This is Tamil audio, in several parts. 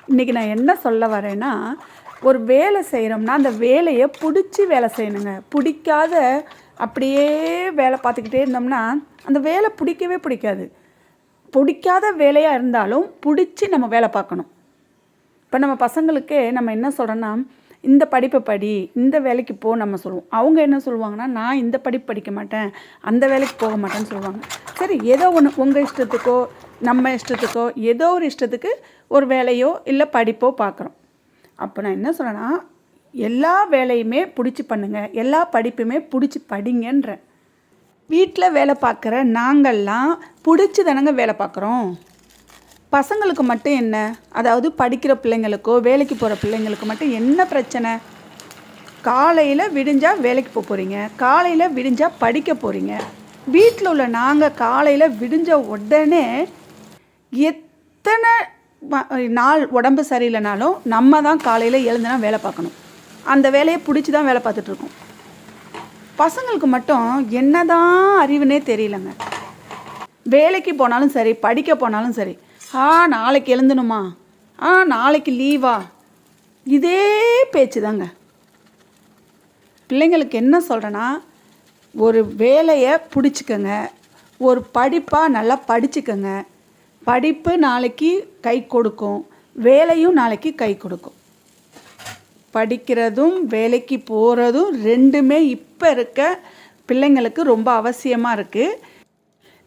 இன்றைக்கி நான் என்ன சொல்ல வரேன்னா, ஒரு வேலை செய்கிறோம்னா அந்த வேலையை பிடிச்சி வேலை செய்யணுங்க. பிடிக்காத அப்படியே வேலை பார்த்துக்கிட்டே இருந்தோம்னா அந்த வேலை பிடிக்கவே பிடிக்காது. பிடிக்காத வேலையாக இருந்தாலும் பிடிச்சி நம்ம வேலை பார்க்கணும். இப்போ நம்ம பசங்களுக்கே நம்ம என்ன சொல்கிறோன்னா, இந்த படிப்பை படி, இந்த வேலைக்கு போ நம்ம சொல்லுவோம். அவங்க என்ன சொல்லுவாங்கன்னா, நான் இந்த படிப்பு படிக்க மாட்டேன், அந்த வேலைக்கு போக மாட்டேன்னு சொல்லுவாங்க. சரி, ஏதோ ஒன்று உங்கள் இஷ்டத்துக்கோ நம்ம இஷ்டத்துக்கோ ஏதோ ஒரு இஷ்டத்துக்கு ஒரு வேலையோ இல்லை படிப்போ பார்க்குறோம். அப்போ நான் என்ன சொல்கிறேன்னா, எல்லா வேலையுமே பிடிச்சி பண்ணுங்கள், எல்லா படிப்புமே பிடிச்சி படிங்கன்றேன். வீட்டில் வேலை பார்க்குற நாங்கள்லாம் பிடிச்சி தானங்க வேலை பார்க்குறோம். பசங்களுக்கு மட்டும் என்ன, அதாவது படிக்கிற பிள்ளைங்களுக்கோ வேலைக்கு போகிற பிள்ளைங்களுக்கு மட்டும் என்ன பிரச்சனை? காலையில் விடிஞ்சால் வேலைக்கு போக போகிறீங்க, காலையில் விடிஞ்சால் படிக்க போகிறீங்க. வீட்டில் உள்ள நாங்கள் காலையில் விடிஞ்ச உடனே எத்தனை நாள் உடம்பு சரியில்லைனாலும் நம்ம தான் காலையில் எழுந்துனா வேலை பார்க்கணும். அந்த வேலையை பிடிச்சி தான் வேலை பார்த்துட்ருக்கோம். பசங்களுக்கு மட்டும் என்ன தான் அறிவுனே தெரியலங்க. வேலைக்கு போனாலும் சரி, படிக்க போனாலும் சரி, நாளைக்கு எழுந்தணுமா, நாளைக்கு லீவா, இதே பேச்சு தாங்க. பிள்ளைங்களுக்கு என்ன சொல்கிறேன்னா, ஒரு வேலையை பிடிச்சிக்கங்க, ஒரு படிப்பாக நல்லா படிச்சுக்கங்க. படிப்பு நாளைக்கு கை கொடுக்கும், வேலையும் நாளைக்கு கை கொடுக்கும். படிக்கிறதும் வேலைக்கு போகிறதும் ரெண்டுமே இப்போ இருக்க பிள்ளைங்களுக்கு ரொம்ப அவசியமாக இருக்குது.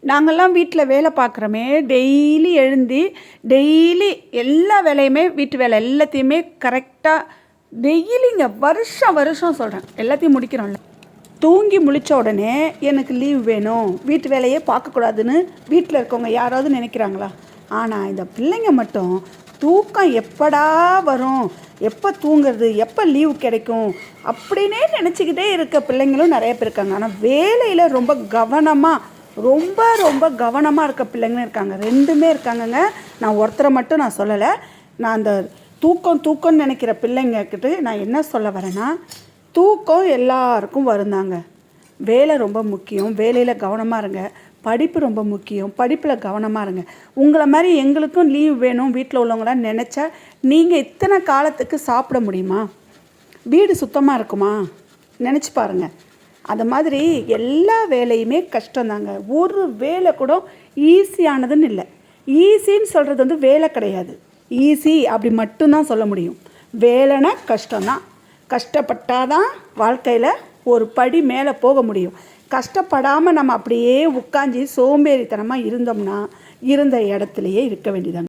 நாங்கள்லாம் வீட்டில் வேலை பார்க்குறோமே, டெய்லி எழுந்தி டெய்லி எல்லா வேலையுமே வீட்டு வேலை எல்லாத்தையுமே கரெக்டாக டெய்லிங்க வருஷம் சொல்கிறேன் எல்லாத்தையும் முடிக்கிறோம்ல. தூங்கி முழித்த உடனே எனக்கு லீவ் வேணும், வீட்டு வேலையே பார்க்கக்கூடாதுன்னு வீட்டில் இருக்கவங்க யாராவது நினைக்கிறாங்களா? ஆனால் இந்த பிள்ளைங்க மட்டும் தூக்கம் எப்படா வரும், எப்போ தூங்குறது, எப்போ லீவ் கிடைக்கும் அப்படின்னே நினச்சிக்கிட்டே இருக்க பிள்ளைங்களும் நிறைய பேர் இருக்காங்க. ஆனால் வேலையில் ரொம்ப கவனமாக இருக்க பிள்ளைங்களும் இருக்காங்க. ரெண்டுமே இருக்காங்கங்க. நான் ஒருத்தரை மட்டும் நான் சொல்லலை. நான் அந்த தூக்கம்னு நினைக்கிற பிள்ளைங்கக்கிட்ட நான் என்ன சொல்ல வரேன்னா, தூக்கம் எல்லாருக்கும் வருந்தாங்க. வேலை ரொம்ப முக்கியம், வேலையில் கவனமாக இருங்க. படிப்பு ரொம்ப முக்கியம், படிப்பில் கவனமாக இருங்க. உங்களை மாதிரி எங்களுக்கும் லீவ் வேணும் வீட்டில் உள்ளவங்களாம் நினச்சா நீங்கள் இத்தனை காலத்துக்கு சாப்பிட முடியுமா? வீடு சுத்தமாக இருக்குமா? நினச்சி பாருங்கள். அது மாதிரி எல்லா வேலையுமே கஷ்டந்தாங்க. ஒரு வேலை கூட ஈஸியானதுன்னு இல்லை. ஈஸின்னு சொல்கிறது வேலை கிடையாது. ஈஸி அப்படி மட்டும்தான் சொல்ல முடியும். வேலைனா கஷ்டம்தான். கஷ்டப்பட்டாதான் வாழ்க்கையில் ஒரு படி மேலே போக முடியும். கஷ்டப்படாமல் நம்ம அப்படியே உட்காந்து சோம்பேறித்தனமாக இருந்தோம்னா இருந்த இடத்துலையே இருக்க வேண்டியதாங்க.